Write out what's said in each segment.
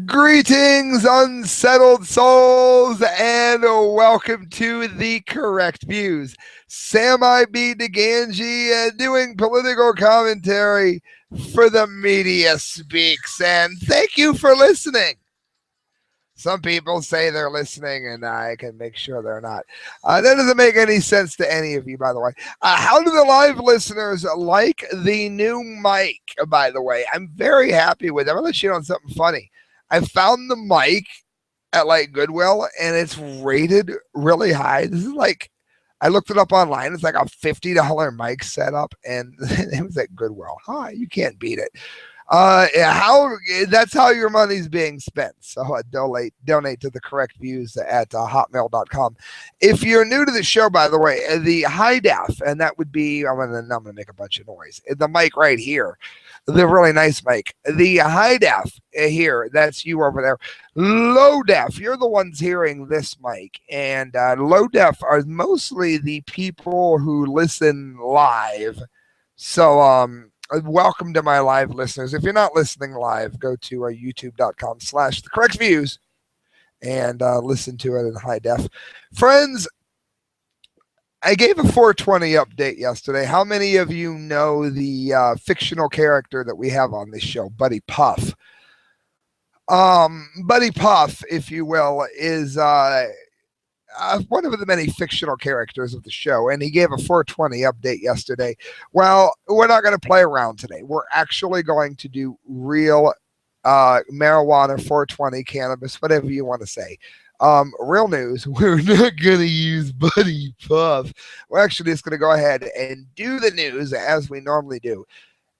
Greetings, unsettled souls, and welcome to The Correct Views. Sam I.B. Gangi doing political commentary for the Media Speaks, and thank you for listening. Some people say they're listening, and I can make sure they're not. That doesn't make any sense to any of you, by the way. How do the live listeners like the new mic, by the way? I'm very happy with it. I'm going to let you know something funny. I found the mic at like Goodwill, and it's rated really high. This is like, I looked it up online. It's like a $50 mic setup, and it was at Goodwill. You can't beat it. That's how your money's being spent. So donate to the correct views at hotmail.com. If you're new to the show, by the way, the high def, and that would be, I'm gonna make a bunch of noise. The mic right here, the really nice mic. The high def here, that's you over there. Low def, you're the ones hearing this mic, and low def are mostly the people who listen live. So welcome to my live listeners. If you're not listening live, go to youtube.com/thecorrectviews and listen to it in high def. Friends, I gave a 420 update yesterday. How many of you know the fictional character that we have on this show, Buddy Puff? Buddy Puff, if you will, is one of the many fictional characters of the show, and he gave a 420 update yesterday. Well, we're not going to play around today. We're actually going to do real marijuana, 420, cannabis, whatever you want to say. Real news. We're not going to use Buddy Puff. We're actually just going to go ahead and do the news as we normally do.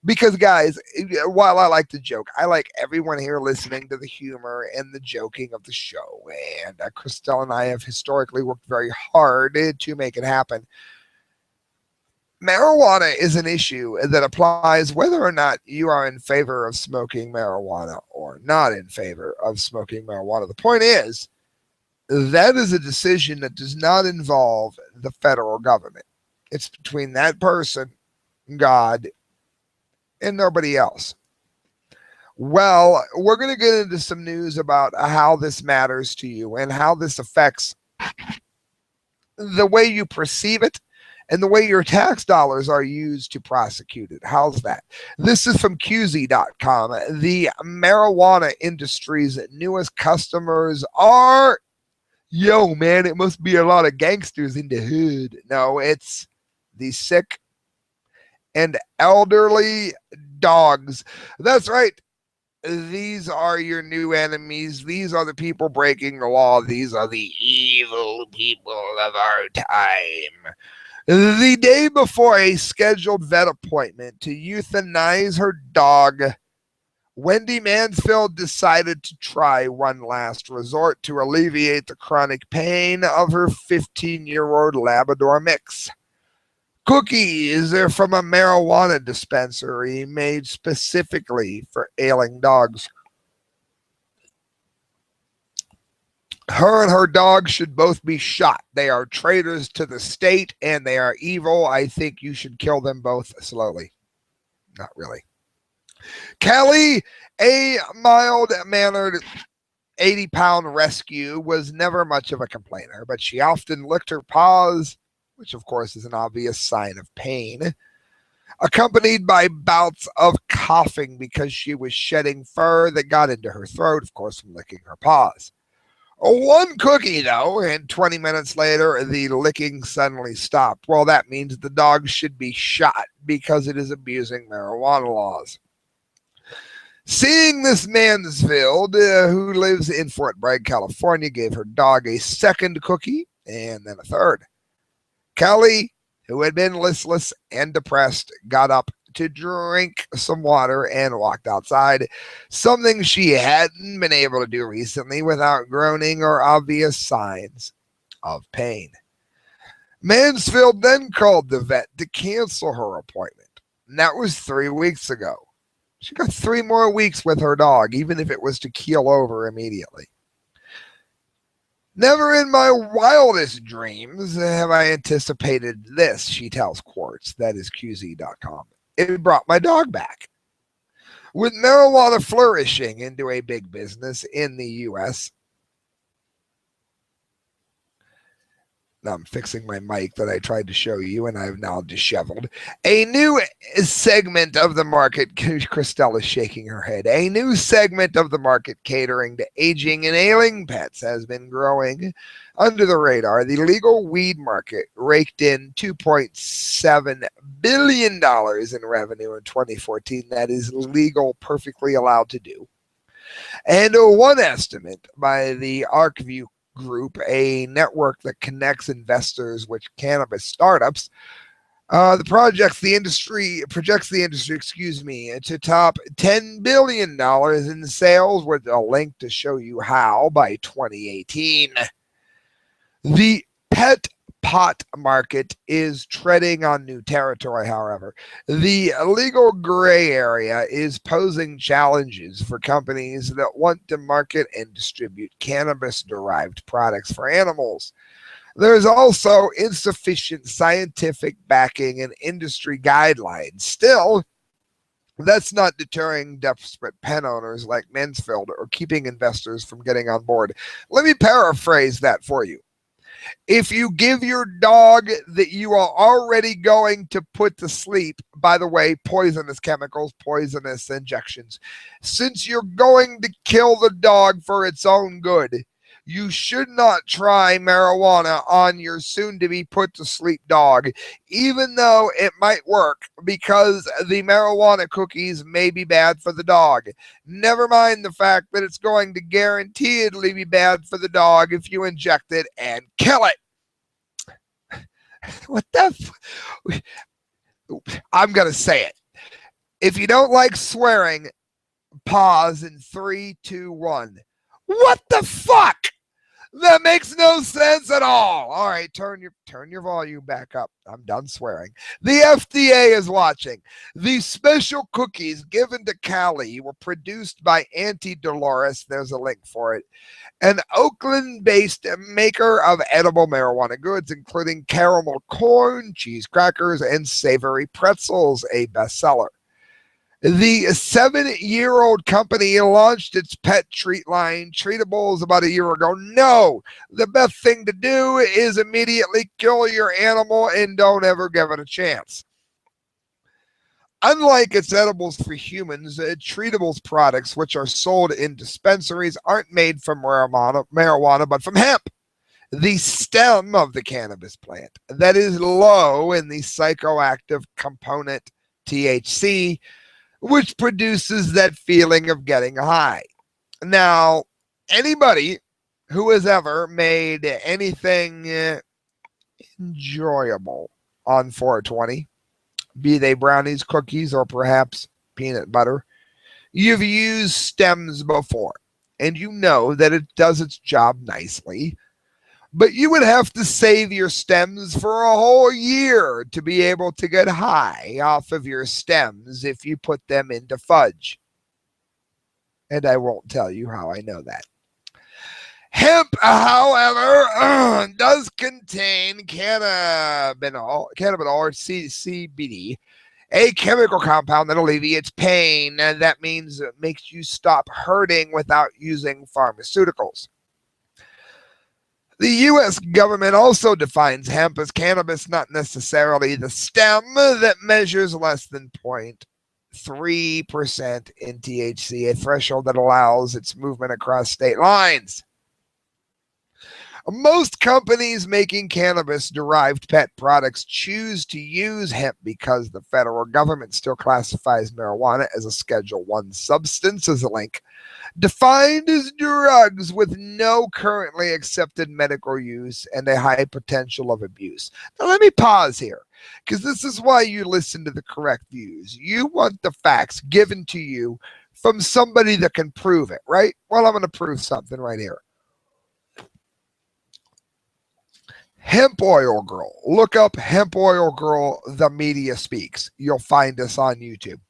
Because, guys, while I like to joke, I like everyone here listening to the humor and the joking of the show. And Christelle and I have historically worked very hard to make it happen. Marijuana is an issue that applies whether or not you are in favor of smoking marijuana or not in favor of smoking marijuana. The point is, that is a decision that does not involve the federal government. It's between that person, God, and nobody else. Well, we're going to get into some news about how this matters to you and how this affects the way you perceive it and the way your tax dollars are used to prosecute it. How's that? This is from QZ.com. The marijuana industry's newest customers are, yo, man, it must be a lot of gangsters in the hood. No, it's the sick and elderly dogs. That's right. These are your new enemies. These are the people breaking the law. These are the evil people of our time. The day before a scheduled vet appointment to euthanize her dog, Wendy Mansfield decided to try one last resort to alleviate the chronic pain of her 15-year-old Labrador mix. Cookies are from a marijuana dispensary made specifically for ailing dogs. Her and her dog should both be shot. They are traitors to the state and they are evil. I think you should kill them both slowly. Not really. Kelly, a mild-mannered 80-pound rescue, was never much of a complainer, but she often licked her paws, which of course is an obvious sign of pain, accompanied by bouts of coughing because she was shedding fur that got into her throat, of course, from licking her paws. One cookie, though, and 20 minutes later, the licking suddenly stopped. Well, that means the dog should be shot because it is abusing marijuana laws. Seeing this Mansfield, who lives in Fort Bragg, California, gave her dog a second cookie and then a third. Kelly, who had been listless and depressed, got up to drink some water and walked outside, something she hadn't been able to do recently without groaning or obvious signs of pain. Mansfield then called the vet to cancel her appointment, and that was 3 weeks ago. She got 3 more weeks with her dog, even if it was to keel over immediately. Never in my wildest dreams have I anticipated this, she tells Quartz, that is QZ.com. It brought my dog back. With marijuana flourishing into a big business in the U.S., now I'm fixing my mic that I tried to show you and I've now disheveled. A new segment of the market, Christelle is shaking her head, a new segment of the market catering to aging and ailing pets has been growing under the radar. The legal weed market raked in $2.7 billion in revenue in 2014. That is legal, perfectly allowed to do. And one estimate by the ArcView Group, a network that connects investors with cannabis startups, projects the industry, to top $10 billion in sales, with a link to show you how by 2018. The pet pot market is treading on new territory, however. The legal gray area is posing challenges for companies that want to market and distribute cannabis-derived products for animals. There is also insufficient scientific backing and industry guidelines. Still, that's not deterring desperate pet owners like Mansfield or keeping investors from getting on board. Let me paraphrase that for you. If you give your dog that you are already going to put to sleep, by the way, poisonous chemicals, poisonous injections, since you're going to kill the dog for its own good, you should not try marijuana on your soon-to-be put-to-sleep dog, even though it might work, because the marijuana cookies may be bad for the dog. Never mind the fact that it's going to guaranteedly be bad for the dog if you inject it and kill it. What the I'm going to say it. If you don't like swearing, pause in 3, 2, 1. What the fuck? That makes no sense at all. All right, turn your volume back up. I'm done swearing. The FDA is watching. The special cookies given to Cali were produced by Auntie Dolores. There's a link for it. An Oakland-based maker of edible marijuana goods, including caramel corn, cheese crackers, and savory pretzels, a bestseller. The 7-year-old company launched its pet treat line, Treatables, about a year ago. No, the best thing to do is immediately kill your animal and don't ever give it a chance. Unlike its edibles for humans, Treatables products, which are sold in dispensaries, aren't made from marijuana, but from hemp, the stem of the cannabis plant that is low in the psychoactive component THC, which produces that feeling of getting high. Now, anybody who has ever made anything enjoyable on 420, be they brownies, cookies, or perhaps peanut butter, you've used stems before, and you know that it does its job nicely. But you would have to save your stems for a whole year to be able to get high off of your stems if you put them into fudge. And I won't tell you how I know that. Hemp, however, does contain cannabinol or CBD, a chemical compound that alleviates pain, and that means it makes you stop hurting without using pharmaceuticals. The U.S. government also defines hemp as cannabis, not necessarily the stem that measures less than 0.3% in THC, a threshold that allows its movement across state lines. Most companies making cannabis-derived pet products choose to use hemp because the federal government still classifies marijuana as a Schedule I substance, as a link, defined as drugs with no currently accepted medical use and a high potential of abuse. Now let me pause here, because this is why you listen to the correct views. You want the facts given to you from somebody that can prove it, right? Well, I'm going to prove something right here. Hemp Oil Girl. Look up Hemp Oil Girl, The Media Speaks. You'll find us on YouTube.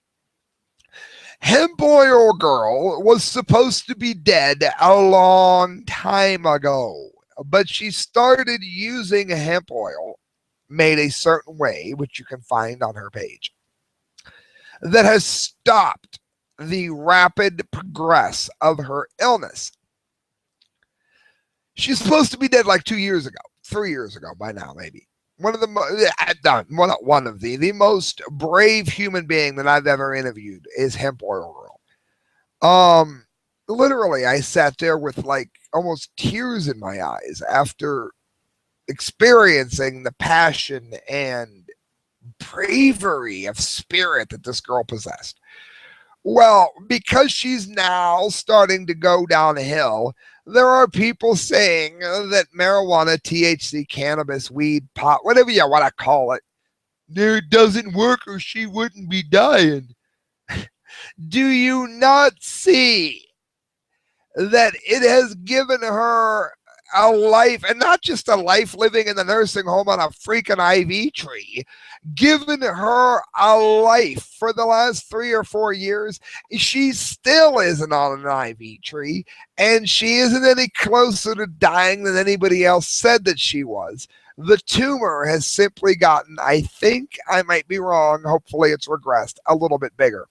Hemp Oil Girl was supposed to be dead a long time ago, but she started using hemp oil made a certain way, which you can find on her page, that has stopped the rapid progress of her illness. She's supposed to be dead like 2 years ago, 3 years ago by now, maybe. One of the most brave human being that I've ever interviewed is Hemp Oil Girl. Literally, I sat there with like almost tears in my eyes after experiencing the passion and bravery of spirit that this girl possessed. Well, because she's now starting to go downhill, there are people saying that marijuana, THC, cannabis, weed, pot, whatever you want to call it, it doesn't work or she wouldn't be dying. Do you not see that it has given her a life, and not just a life living in the nursing home on a freaking IV tree, given her a life for the last 3 or 4 years? She still isn't on an IV tree, and she isn't any closer to dying than anybody else said that she was. The tumor has simply gotten, I think, I might be wrong, hopefully it's regressed, a little bit bigger.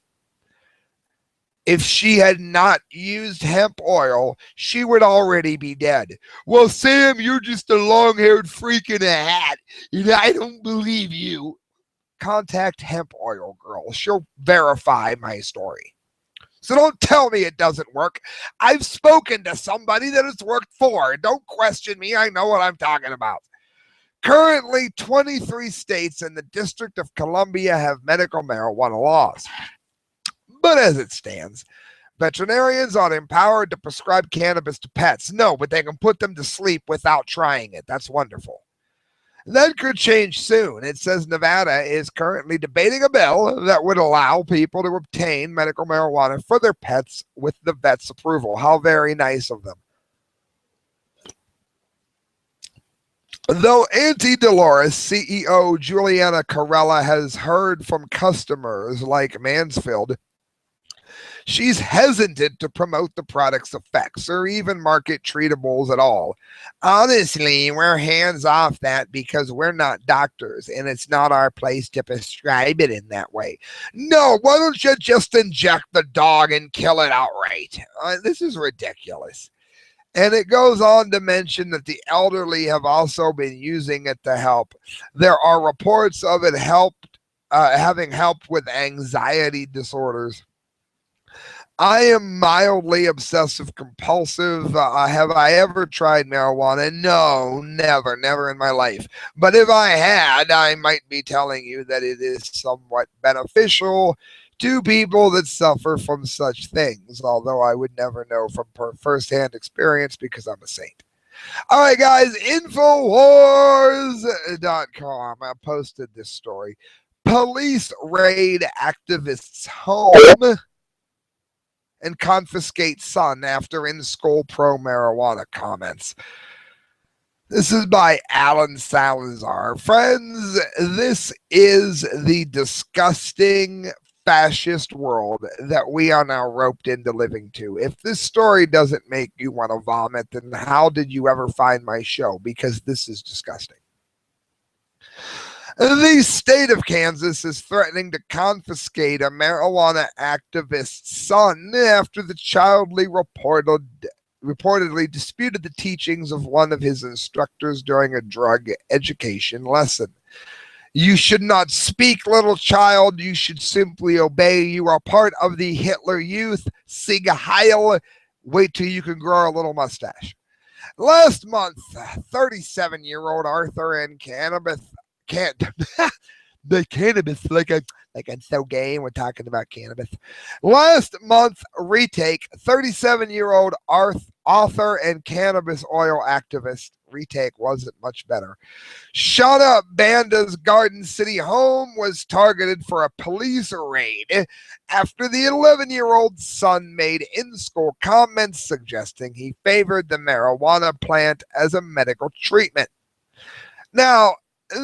If she had not used hemp oil, she would already be dead. Well, Sam, you're just a long-haired freak in a hat, and I don't believe you. Contact Hemp Oil Girl. She'll verify my story. So don't tell me it doesn't work. I've spoken to somebody that it's worked for. Don't question me. I know what I'm talking about. Currently, 23 states and the District of Columbia have medical marijuana laws. But as it stands, veterinarians aren't empowered to prescribe cannabis to pets. No, but they can put them to sleep without trying it. That's wonderful. That could change soon. It says Nevada is currently debating a bill that would allow people to obtain medical marijuana for their pets with the vet's approval. How very nice of them. Though Auntie Dolores CEO Juliana Carella has heard from customers like Mansfield, she's hesitant to promote the product's effects or even market treatables at all. Honestly, we're hands off that because we're not doctors and it's not our place to prescribe it in that way. No, why don't you just inject the dog and kill it outright? This is ridiculous. And it goes on to mention that the elderly have also been using it to help. There are reports of it having helped with anxiety disorders. I am mildly obsessive compulsive. Have I ever tried marijuana? No, never in my life. But if I had, I might be telling you that it is somewhat beneficial to people that suffer from such things, although I would never know from firsthand experience because I'm a saint. All right, guys, Infowars.com. I posted this story. Police raid activists' home and confiscate son after in-school pro-marijuana comments. This is by Alan Salazar. Friends, this is the disgusting fascist world that we are now roped into living to. If this story doesn't make you want to vomit, then how did you ever find my show? Because this is disgusting. The state of Kansas is threatening to confiscate a marijuana activist's son after the childly reportedly disputed the teachings of one of his instructors during a drug education lesson. You should not speak, little child. You should simply obey. You are part of the Hitler Youth. Sieg Heil. Wait till you can grow a little mustache. Last month, 37-year-old Arthur and the cannabis, like I'm so gay and we're talking about cannabis. Last month, retake, 37-year-old author and cannabis oil activist. Retake wasn't much better. Shot up Banda's Garden City home was targeted for a police raid after the 11-year-old son made in-school comments suggesting he favored the marijuana plant as a medical treatment. Now,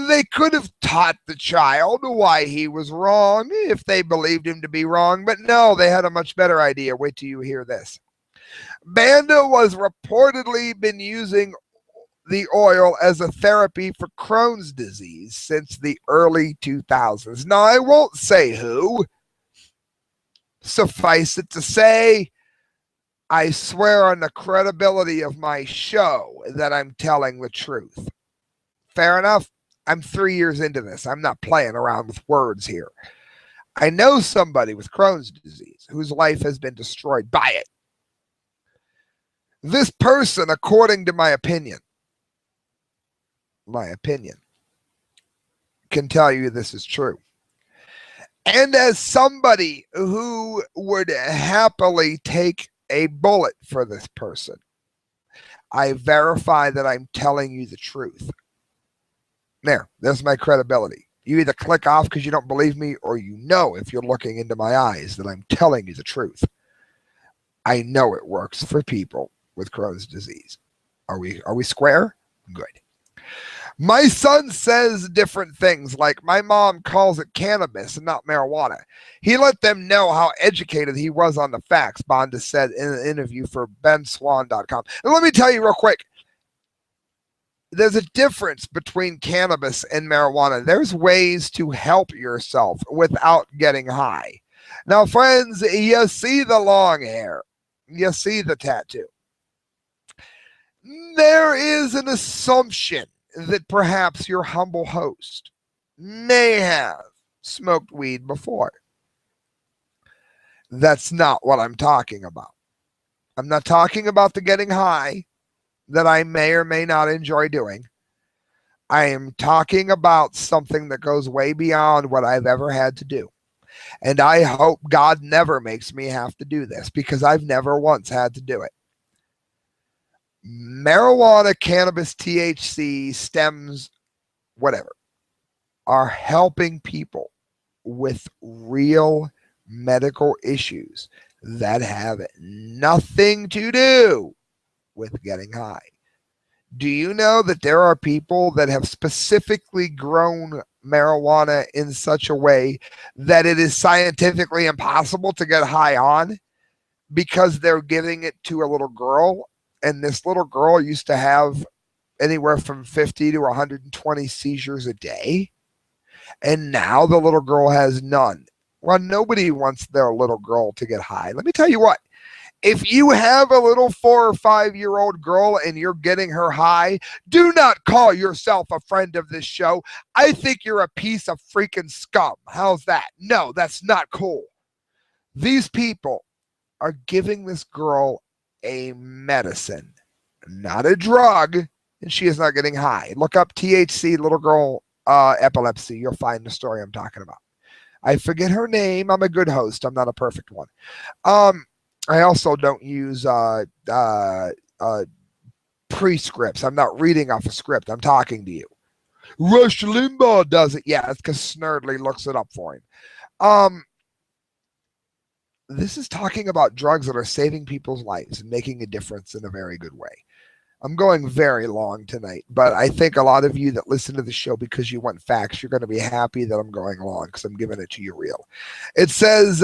they could have taught the child why he was wrong if they believed him to be wrong, but no, they had a much better idea. Wait till you hear this. Banda was reportedly been using the oil as a therapy for Crohn's disease since the early 2000s. Now, I won't say who, Suffice it to say, I swear on the credibility of my show that I'm telling the truth. Fair enough? I'm 3 years into this. I'm not playing around with words here. I know somebody with Crohn's disease whose life has been destroyed by it. This person, according to my opinion, can tell you this is true. And as somebody who would happily take a bullet for this person, I verify that I'm telling you the truth. There's my credibility. You either click off because you don't believe me, or you know if you're looking into my eyes that I'm telling you the truth. I know it works for people with Crohn's disease. Are we square? Good. My son says different things, like my mom calls it cannabis and not marijuana. He let them know how educated he was on the facts, Bonda said in an interview for benswan.com. And let me tell you real quick, there's a difference between cannabis and marijuana. There's ways to help yourself without getting high. Now, friends, you see the long hair. You see the tattoo. There is an assumption that perhaps your humble host may have smoked weed before. That's not what I'm talking about. I'm not talking about the getting high that I may or may not enjoy doing. I am talking about something that goes way beyond what I've ever had to do. And I hope God never makes me have to do this, because I've never once had to do it. Marijuana, cannabis, THC, stems, whatever, are helping people with real medical issues that have nothing to do with getting high. Do you know that there are people that have specifically grown marijuana in such a way that it is scientifically impossible to get high on, because they're giving it to a little girl, and this little girl used to have anywhere from 50 to 120 seizures a day, and now the little girl has none. Well, nobody wants their little girl to get high. Let me tell you what. If you have a little 4 or 5 year old girl and you're getting her high, do not call yourself a friend of this show. I think you're a piece of freaking scum. How's that? No, that's not cool. These people are giving this girl a medicine, not a drug, and she is not getting high. Look up THC, little girl epilepsy. You'll find the story I'm talking about. I forget her name. I'm a good host. I'm not a perfect one. I also don't use prescripts. I'm not reading off a script. I'm talking to you. Rush Limbaugh does it. Yeah, it's because Snerdley looks it up for him. This is talking about drugs that are saving people's lives and making a difference in a very good way. I'm going very long tonight, but I think a lot of you that listen to the show because you want facts, you're going to be happy that I'm going long because I'm giving it to you real. It says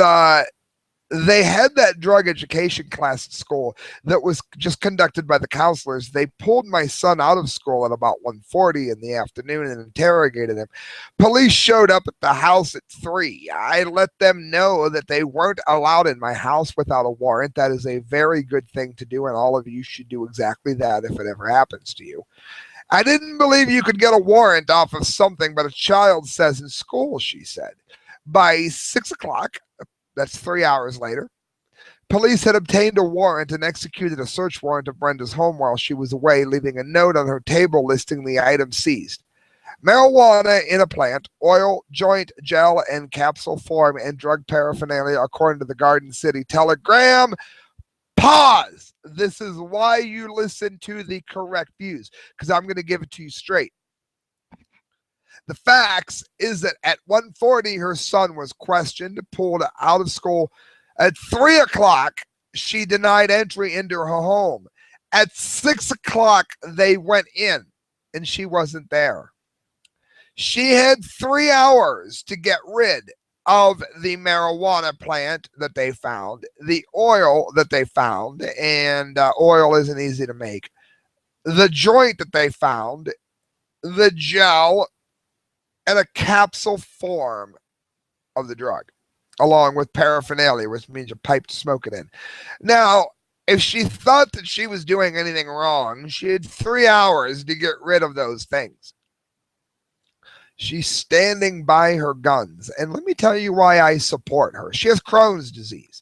they had that drug education class at school that was just conducted by the counselors. They pulled my son out of school at about 1:40 in the afternoon and interrogated him. Police showed up at the house at 3. I let them know that they weren't allowed in my house without a warrant. That is a very good thing to do, and all of you should do exactly that if it ever happens to you. I didn't believe you could get a warrant off of something but a child says in school, she said. By 6 o'clock, that's 3 hours later, police had obtained a warrant and executed a search warrant of Brenda's home while she was away, leaving a note on her table listing the items seized. Marijuana in a plant, oil, joint, gel, and capsule form, and drug paraphernalia, according to the Garden City Telegram. Pause. This is why you listen to the correct views, because I'm going to give it to you straight. The facts is that at 1:40, her son was questioned, pulled out of school. At 3 o'clock, she denied entry into her home. At 6 o'clock, they went in, and she wasn't there. She had 3 hours to get rid of the marijuana plant that they found, the oil that they found, and oil isn't easy to make, the joint that they found, the gel, and a capsule form of the drug. along with paraphernalia, which means a pipe to smoke it in. Now, if she thought that she was doing anything wrong, she had 3 hours to get rid of those things. She's standing by her guns. And let me tell you why I support her. She has Crohn's disease.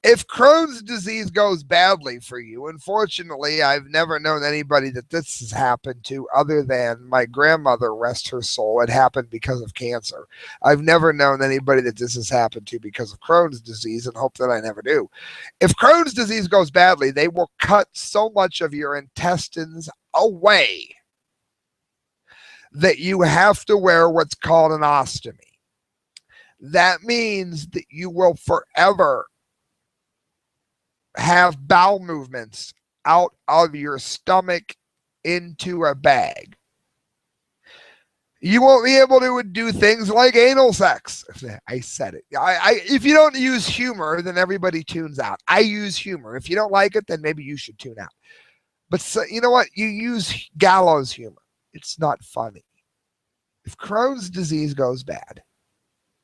If Crohn's disease goes badly for you, unfortunately, I've never known anybody that this has happened to other than my grandmother, rest her soul. It happened because of cancer. I've never known anybody that this has happened to because of Crohn's disease, and hope that I never do. If Crohn's disease goes badly, they will cut so much of your intestines away that you have to wear what's called an ostomy. That means that you will forever have bowel movements out of your stomach into a bag. You won't be able to do things like anal sex. I said it. If you don't use humor, then everybody tunes out. I use humor. If you don't like it, then maybe you should tune out. But so, you know what? You use gallows humor. It's not funny. If Crohn's disease goes bad,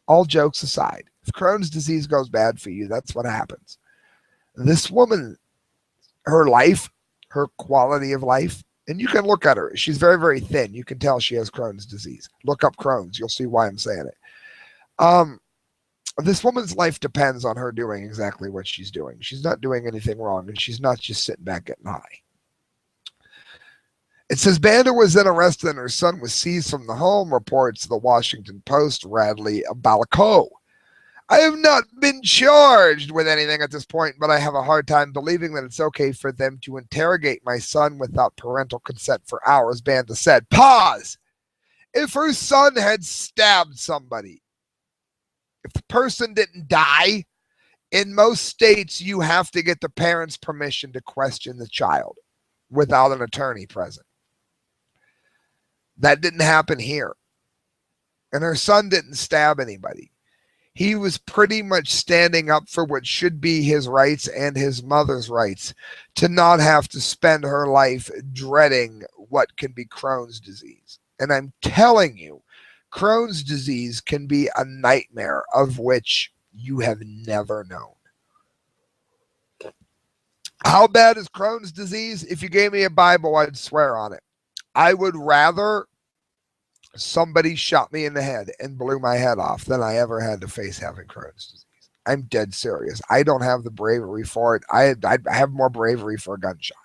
all jokes aside, if Crohn's disease goes bad for you, that's what happens. This woman, her life, her quality of life, and you can look at her. She's very, very thin. You can tell she has Crohn's disease. Look up Crohn's. You'll see why I'm saying it. This woman's life depends on her doing exactly what she's doing. She's not doing anything wrong, and she's not just sitting back getting high. It says Banda was then arrested and her son was seized from the home, reports the Washington Post, Radley Balaco. I have not been charged with anything at this point, but I have a hard time believing that it's okay for them to interrogate my son without parental consent for hours, Banda said. Pause. If her son had stabbed somebody, if the person didn't die, in most states you have to get the parents' permission to question the child without an attorney present. That didn't happen here. And her son didn't stab anybody. He was pretty much standing up for what should be his rights and his mother's rights to not have to spend her life dreading what can be Crohn's disease. And I'm telling you, Crohn's disease can be a nightmare of which you have never known. How bad is Crohn's disease? If you gave me a Bible, I'd swear on it. I would rather somebody shot me in the head and blew my head off than I ever had to face having Crohn's disease. I'm dead serious. I don't have the bravery for it. I have more bravery for a gunshot.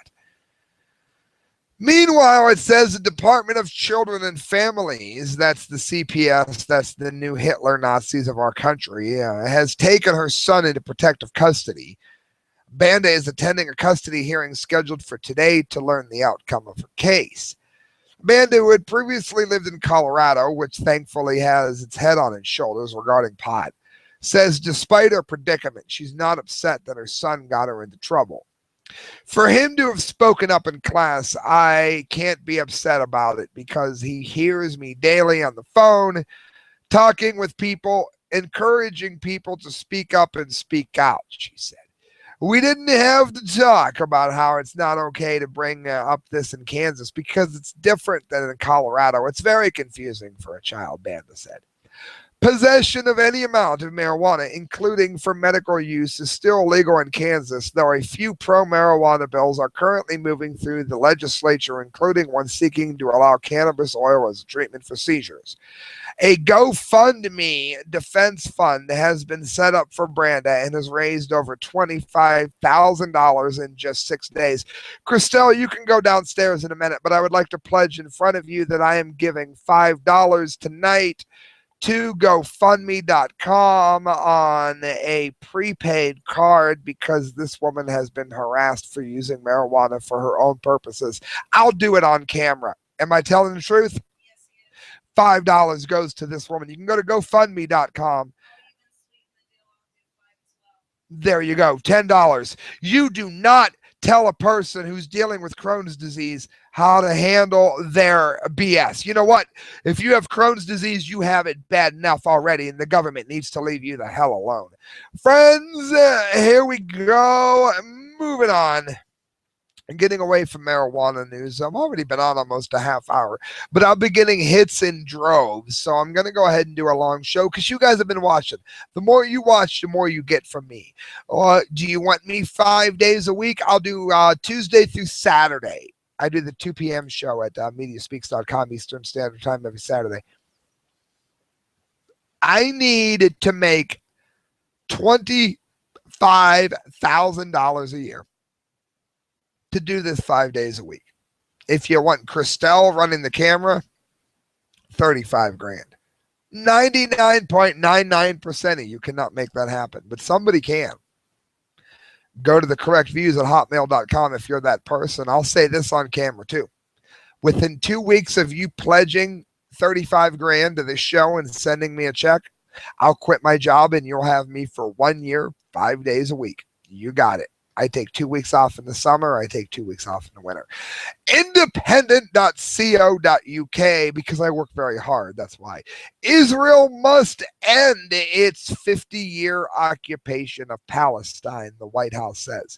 Meanwhile, it says the Department of Children and Families, that's the CPS, that's the new Hitler Nazis of our country, has taken her son into protective custody. Banda is attending a custody hearing scheduled for today to learn the outcome of her case. Banda, who had previously lived in Colorado, which thankfully has its head on its shoulders regarding pot, says despite her predicament, she's not upset that her son got her into trouble. For him to have spoken up in class, I can't be upset about it because he hears me daily on the phone, talking with people, encouraging people to speak up and speak out, she said. We didn't have to talk about how it's not okay to bring up this in Kansas because it's different than in Colorado. It's very confusing for a child, Banda said. Possession of any amount of marijuana, including for medical use, is still legal in Kansas, though a few pro-marijuana bills are currently moving through the legislature, including one seeking to allow cannabis oil as a treatment for seizures. A GoFundMe defense fund has been set up for Banda and has raised over $25,000 in just 6 days. Christelle, you can go downstairs in a minute, but I would like to pledge in front of you that I am giving $5 tonight to GoFundMe.com on a prepaid card because this woman has been harassed for using marijuana for her own purposes. I'll do it on camera. Am I telling the truth? $5 goes to this woman. You can go to GoFundMe.com. There you go, $10. You do not tell a person who's dealing with Crohn's disease how to handle their BS. You know what? If you have Crohn's disease, you have it bad enough already, and the government needs to leave you the hell alone. Friends, here we go. Moving on. and getting away from marijuana news. I've already been on almost a half hour, but I'll be getting hits in droves. So I'm going to go ahead and do a long show because you guys have been watching. The more you watch, the more you get from me. Do you want me 5 days a week? I'll do Tuesday through Saturday. I do the 2 p.m. show at mediaspeaks.com Eastern Standard Time every Saturday. I need to make $25,000 a year to do this 5 days a week. If you want Christelle running the camera, 35 grand. 99.99% of you cannot make that happen, but somebody can. Go to the correct views at hotmail.com if you're that person. I'll say this on camera too. Within 2 weeks of you pledging 35 grand to this show and sending me a check, I'll quit my job and you'll have me for 1 year, 5 days a week. You got it. I take 2 weeks off in the summer. I take 2 weeks off in the winter. Independent.co.uk, because I work very hard. That's why. Israel must end its 50-year occupation of Palestine, the White House says.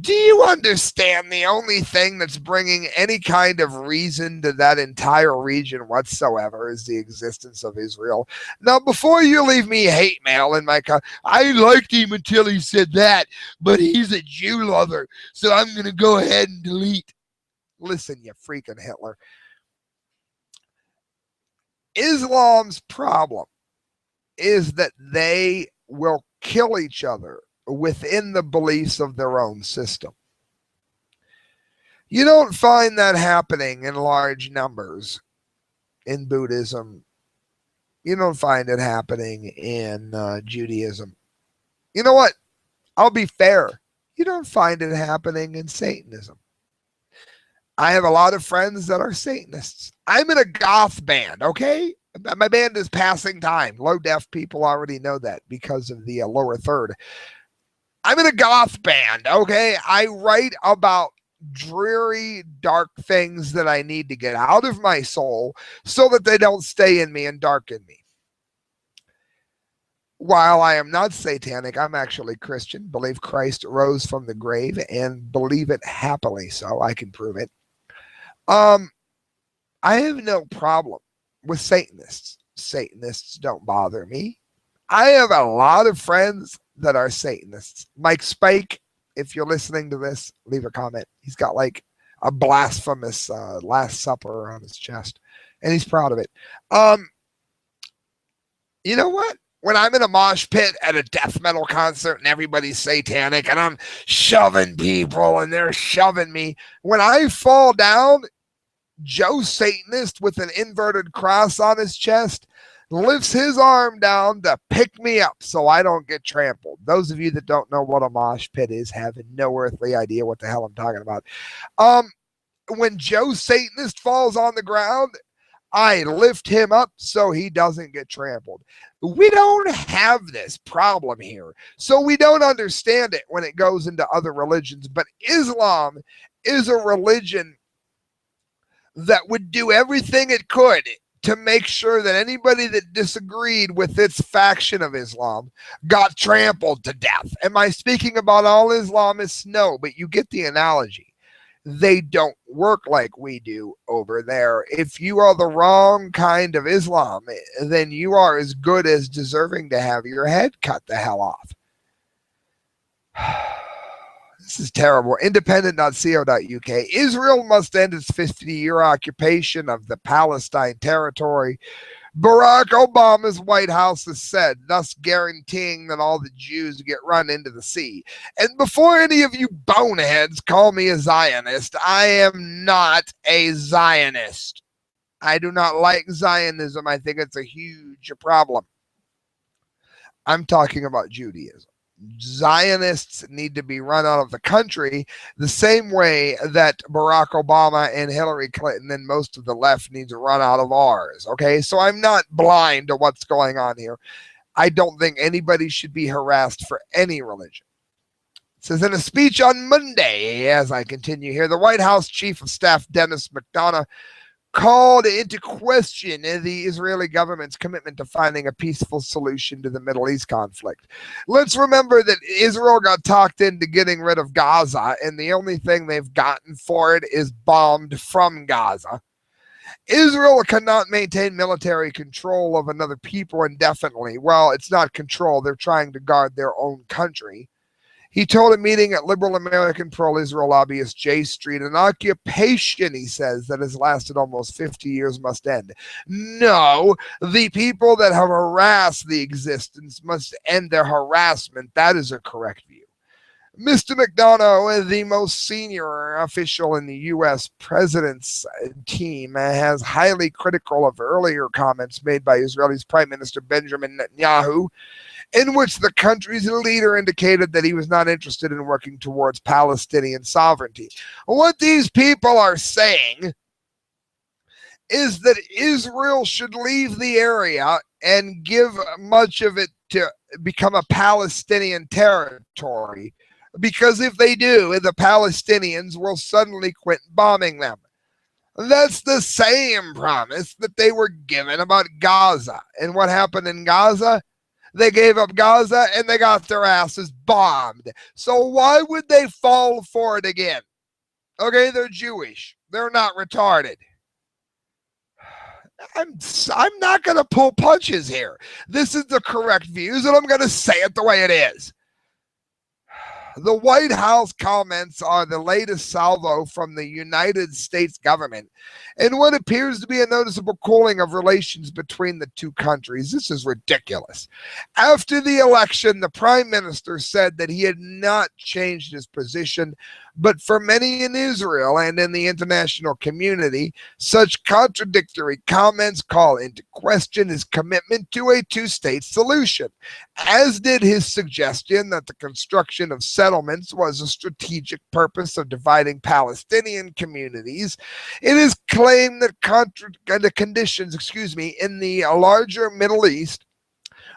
Do you understand the only thing that's bringing any kind of reason to that entire region whatsoever is the existence of Israel? Now, before you leave me hate mail in my I liked him until he said that, but he's a Jew lover, so I'm going to go ahead and delete. Listen, you freaking Hitler. Islam's problem is that they will kill each other within the beliefs of their own system. You don't find that happening in large numbers in Buddhism. You don't find it happening in Judaism. You know what? I'll be fair. You don't find it happening in Satanism. I have a lot of friends that are Satanists. I'm in a goth band, okay? My band is Passing Time. Low deaf people already know that because of the lower third. I'm in a goth band, okay? I write about dreary, dark things that I need to get out of my soul so that they don't stay in me and darken me. While I am not satanic, I'm actually Christian, believe Christ rose from the grave, and believe it happily, so I can prove it. I have no problem with Satanists. Satanists don't bother me. I have a lot of friends that are Satanists. Mike Spike, if you're listening to this, leave a comment. He's got like a blasphemous Last Supper on his chest, and he's proud of it. You know what? When I'm in a mosh pit at a death metal concert and everybody's satanic and I'm shoving people and they're shoving me, when I fall down, Joe Satanist with an inverted cross on his chest lifts his arm down to pick me up so I don't get trampled. Those of you that don't know what a mosh pit is have no earthly idea what the hell I'm talking about. When Joe Satanist falls on the ground, I lift him up so he doesn't get trampled. We don't have this problem here, so we don't understand it when it goes into other religions. But Islam is a religion that would do everything it could to make sure that anybody that disagreed with its faction of Islam got trampled to death. Am I speaking about all Islamists? No, but you get the analogy. They don't work like we do over there. If you are the wrong kind of Islam, then you are as good as deserving to have your head cut the hell off. This is terrible. Independent.co.uk. Israel must end its 50-year occupation of the Palestine territory. Barack Obama's White House has said, thus guaranteeing that all the Jews get run into the sea. And before any of you boneheads call me a Zionist, I am not a Zionist. I do not like Zionism. I think it's a huge problem. I'm talking about Judaism. Zionists need to be run out of the country the same way that Barack Obama and Hillary Clinton and most of the left needs to run out of ours. Okay, so I'm not blind to what's going on here. I don't think anybody should be harassed for any religion. It says in a speech on Monday, as I continue here, the White House Chief of Staff Dennis McDonough called into question the Israeli government's commitment to finding a peaceful solution to the Middle East conflict. Let's remember that Israel got talked into getting rid of Gaza, and the only thing they've gotten for it is bombed from Gaza. Israel cannot maintain military control of another people indefinitely. Well, it's not control. They're trying to guard their own country. He told a meeting at liberal American pro-Israel lobbyist J Street, an occupation, he says, that has lasted almost 50 years must end. No, the people that have harassed the existence must end their harassment. That is a correct view. Mr. McDonough, the most senior official in the U.S. president's team, has highly critical of earlier comments made by Israel's Prime Minister Benjamin Netanyahu, in which the country's leader indicated that he was not interested in working towards Palestinian sovereignty. What these people are saying is that Israel should leave the area and give much of it to become a Palestinian territory, because if they do, the Palestinians will suddenly quit bombing them. That's the same promise that they were given about Gaza. And what happened in Gaza? They gave up Gaza and they got their asses bombed. So why would they fall for it again? Okay, they're Jewish. They're not retarded. I'm not going to pull punches here. This is the correct views, and I'm going to say it the way it is. The White House comments are the latest salvo from the United States government in what appears to be a noticeable cooling of relations between the two countries. This is ridiculous. After the election, the Prime Minister said that he had not changed his position, but for many in Israel and in the international community, such contradictory comments call into question his commitment to a two-state solution, as did his suggestion that the construction of settlements was a strategic purpose of dividing Palestinian communities. It is claimed that the conditions, in the larger Middle East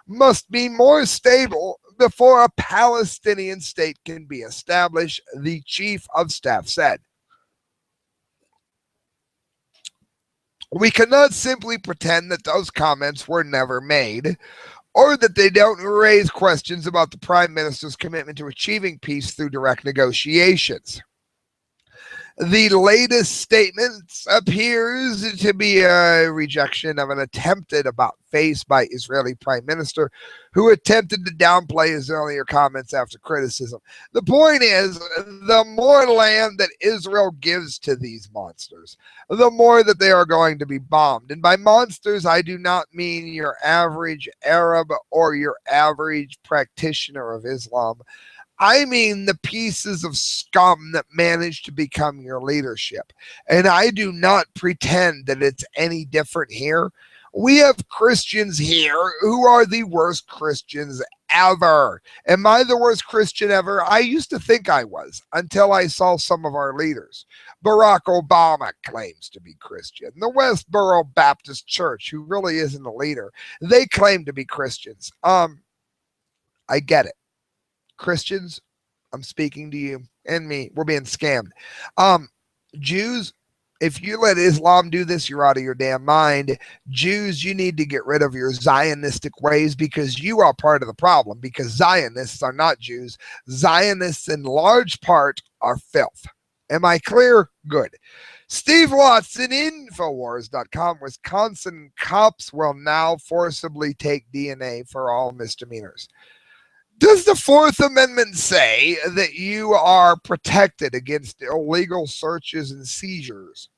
must be more stable before a Palestinian state can be established, the chief of staff said. We cannot simply pretend that those comments were never made, or that they don't raise questions about the Prime Minister's commitment to achieving peace through direct negotiations. The latest statements appears to be a rejection of an attempted about face by Israeli Prime Minister, who attempted to downplay his earlier comments after criticism. The point is, the more land that Israel gives to these monsters, the more that they are going to be bombed. And by monsters, I do not mean your average Arab or your average practitioner of Islam. I mean the pieces of scum that manage to become your leadership. And I do not pretend that it's any different here. We have Christians here who are the worst Christians ever. Am I the worst Christian ever? I used to think I was, until I saw some of our leaders. Barack Obama claims to be Christian. The Westboro Baptist Church, who really isn't a leader, they claim to be Christians. I get it. Christians, I'm speaking to you and me. We're being scammed. Jews, if you let Islam do this, you're out of your damn mind. Jews, you need to get rid of your Zionistic ways, because you are part of the problem, because Zionists are not Jews. Zionists in large part are filth. Am I clear? Good. Steve Watson, Infowars.com. Wisconsin cops will now forcibly take DNA for all misdemeanors. Does the Fourth Amendment say that you are protected against illegal searches and seizures?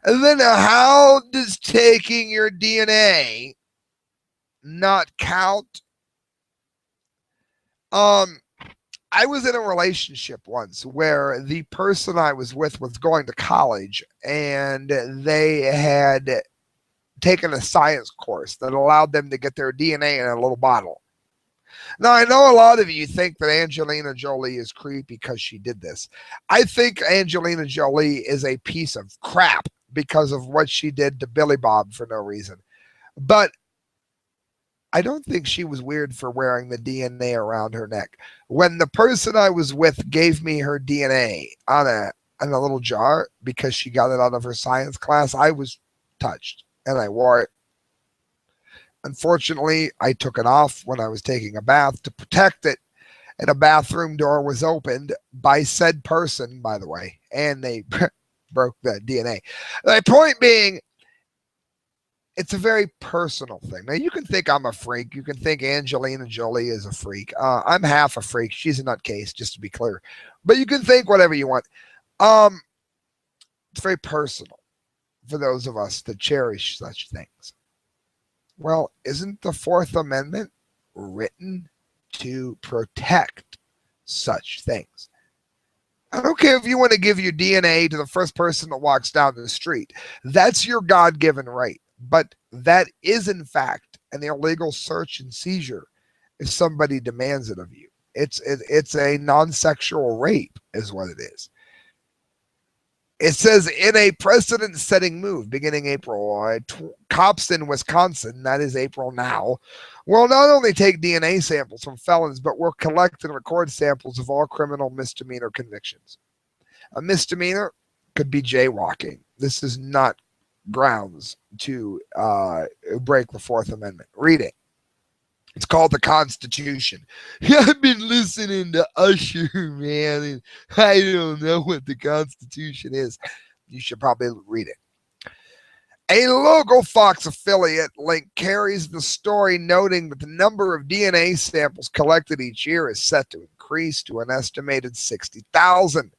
And then how does taking your DNA not count? I was in a relationship once where the person I was with was going to college, and they had taken a science course that allowed them to get their DNA in a little bottle. Now, I know a lot of you think that Angelina Jolie is creepy because she did this. I think Angelina Jolie is a piece of crap because of what she did to Billy Bob for no reason. But I don't think she was weird for wearing the DNA around her neck. When the person I was with gave me her DNA on a in a little jar because she got it out of her science class. I was touched and I wore it. Unfortunately, I took it off when I was taking a bath to protect it, and a bathroom door was opened by said person, by the way, and they broke the DNA. My point being, it's a very personal thing. Now, you can think I'm a freak. You can think Angelina Jolie is a freak. I'm half a freak. She's a nutcase, just to be clear. But you can think whatever you want. It's very personal for those of us that cherish such things. Well, isn't the Fourth Amendment written to protect such things? I don't care if you want to give your DNA to the first person that walks down the street. That's your God-given right. But that is, in fact, an illegal search and seizure if somebody demands it of you. It's a non-sexual rape is what it is. It says, in a precedent-setting move beginning April, cops in Wisconsin, that is April now, will not only take DNA samples from felons, but will collect and record samples of all criminal misdemeanor convictions. A misdemeanor could be jaywalking. This is not grounds to break the Fourth Amendment. Read it. It's called the Constitution. I've been listening to Usher, man, and I don't know what the Constitution is. You should probably read it. A local Fox affiliate link carries the story noting that the number of DNA samples collected each year is set to increase to an estimated 60,000.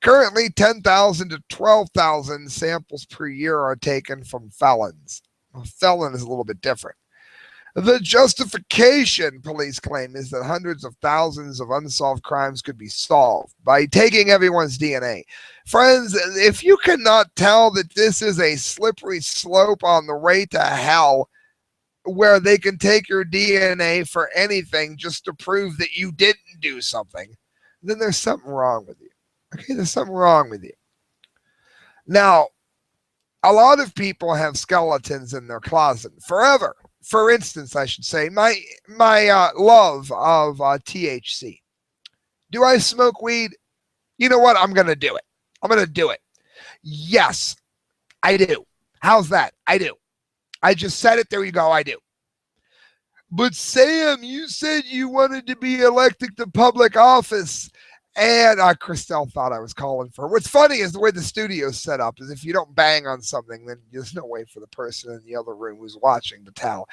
Currently, 10,000 to 12,000 samples per year are taken from felons. A felon is a little bit different. The justification, police claim, is that hundreds of thousands of unsolved crimes could be solved by taking everyone's DNA. Friends, if you cannot tell that this is a slippery slope on the way to hell, where they can take your DNA for anything just to prove that you didn't do something, then there's something wrong with you. Okay, there's something wrong with you. Now, a lot of people have skeletons in their closet forever. For instance, I should say, my love of THC. Do I smoke weed? You know what? I'm going to do it. I'm going to do it. Yes, I do. How's that? I do. I just said it. There you go. I do. But Sam, you said you wanted to be elected to public office. And Christelle thought I was calling for her. What's funny is the way the studio's set up is if you don't bang on something, then there's no way for the person in the other room who's watching to tell.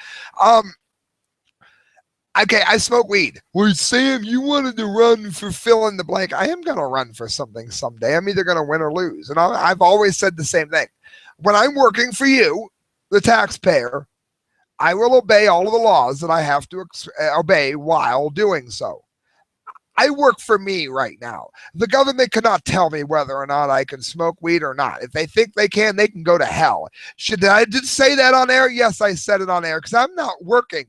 Okay, I smoke weed. Well, Sam, you wanted to run for fill in the blank. I am going to run for something someday. I'm either going to win or lose. And I've always said the same thing. When I'm working for you, the taxpayer, I will obey all of the laws that I have to obey while doing so. I work for me right now. The government cannot tell me whether or not I can smoke weed or not. If they think they can go to hell. Did I say that on air? Yes, I said it on air because I'm not working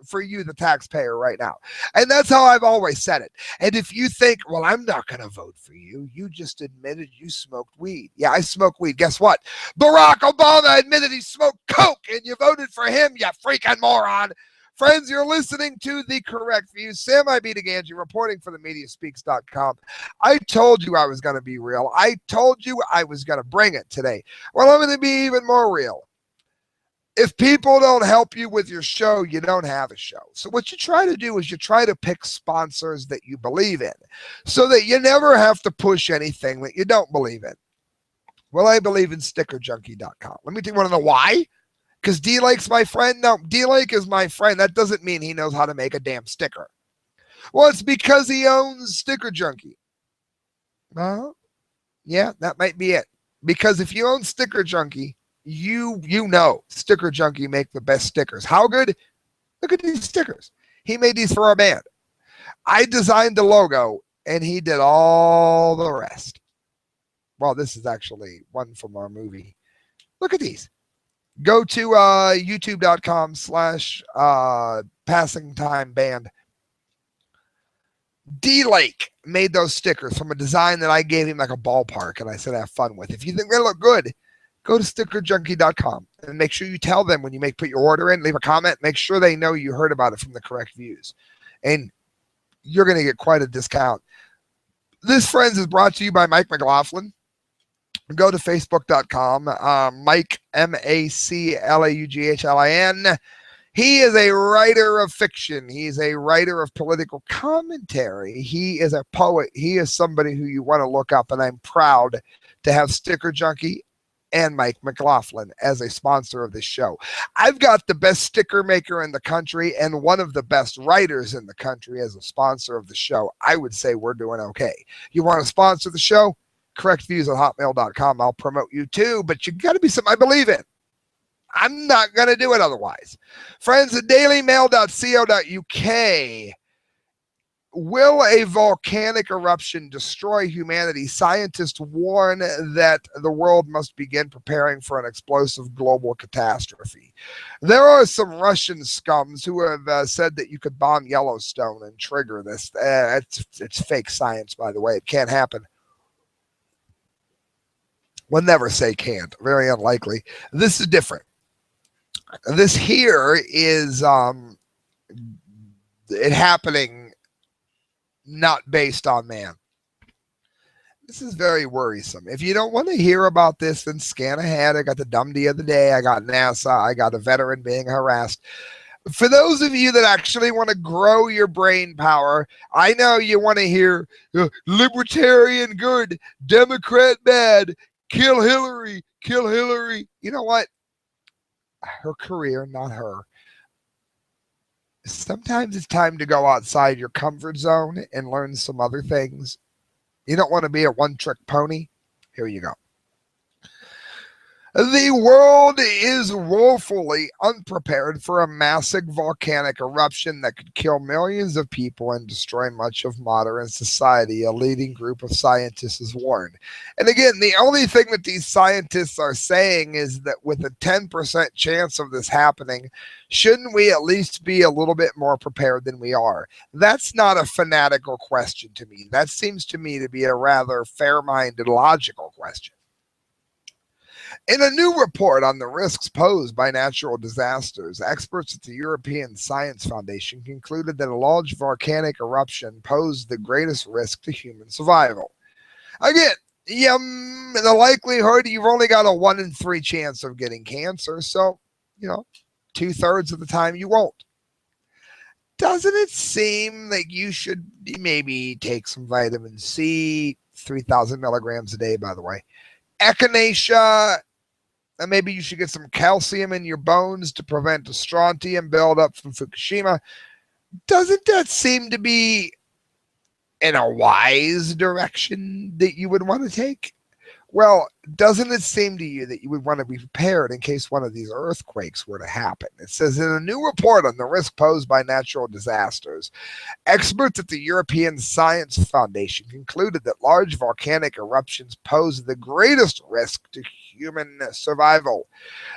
for you, the taxpayer, right now. And that's how I've always said it. And if you think, well, I'm not going to vote for you, you just admitted you smoked weed. Yeah, I smoke weed. Guess what? Barack Obama admitted he smoked coke and you voted for him, you freaking moron. Friends, you're listening to The Correct View. Sam I. Gangi reporting for themediaspeaks.com. I told you I was going to be real. I told you I was going to bring it today. Well, I'm going to be even more real. If people don't help you with your show, you don't have a show. So what you try to do is you try to pick sponsors that you believe in so that you never have to push anything that you don't believe in. Well, I believe in stickerjunkie.com. Let me tell you, want to know why? Because D-Lake's my friend? No, D-Lake is my friend. That doesn't mean he knows how to make a damn sticker. Well, it's because he owns Sticker Junkie. Yeah, that might be it. Because if you own Sticker Junkie, you know Sticker Junkie make the best stickers. How good? Look at these stickers. He made these for our band. I designed the logo, and he did all the rest. Well, this is actually one from our movie. Look at these. Go to youtube.com/passingtimeband. D-Lake made those stickers from a design that I gave him like a ballpark, and I said have fun with. If you think they look good, go to stickerjunkie.com and make sure you tell them when you put your order in, leave a comment, make sure they know you heard about it from The Correct Views. And you're going to get quite a discount. This, friends, is brought to you by Mike McLaughlin. Go to facebook.com, Mike, MacLauglin. He is a writer of fiction. He's a writer of political commentary. He is a poet. He is somebody who you want to look up, and I'm proud to have Sticker Junkie and Mike McLaughlin as a sponsor of this show. I've got the best sticker maker in the country and one of the best writers in the country as a sponsor of the show. I would say we're doing okay. You want to sponsor the show? Correctviews@hotmail.com. I'll promote you too, but you got to be something I believe in. I'm not going to do it otherwise. Friends at dailymail.co.uk. Will a volcanic eruption destroy humanity? Scientists warn that the world must begin preparing for an explosive global catastrophe. There are some Russian scums who have said that you could bomb Yellowstone and trigger this. It's fake science, by the way. It can't happen. We'll never say can't. Very unlikely. This is different. This here is it happening not based on man. This is very worrisome. If you don't want to hear about this, then scan ahead. I got the dumdy of the day. I got NASA. I got a veteran being harassed. For those of you that actually want to grow your brain power, I know you want to hear libertarian good, Democrat bad, kill Hillary, kill Hillary. You know what? Her career, not her. Sometimes it's time to go outside your comfort zone and learn some other things. You don't want to be a one-trick pony? Here you go. The world is woefully unprepared for a massive volcanic eruption that could kill millions of people and destroy much of modern society, a leading group of scientists has warned. And again, the only thing that these scientists are saying is that with a 10% chance of this happening, shouldn't we at least be a little bit more prepared than we are? That's not a fanatical question to me. That seems to me to be a rather fair-minded, logical question. In a new report on the risks posed by natural disasters, experts at the European Science Foundation concluded that a large volcanic eruption posed the greatest risk to human survival. Again, the likelihood, you've only got a 1 in 3 chance of getting cancer, so, 2/3 of the time you won't. Doesn't it seem like you should maybe take some vitamin C, 3,000 milligrams a day, by the way, echinacea, and maybe you should get some calcium in your bones to prevent a strontium buildup from Fukushima? Doesn't that seem to be in a wise direction that you would want to take? Well, doesn't it seem to you that you would want to be prepared in case one of these earthquakes were to happen? It says in a new report on the risk posed by natural disasters, experts at the European Science Foundation concluded that large volcanic eruptions pose the greatest risk to human survival.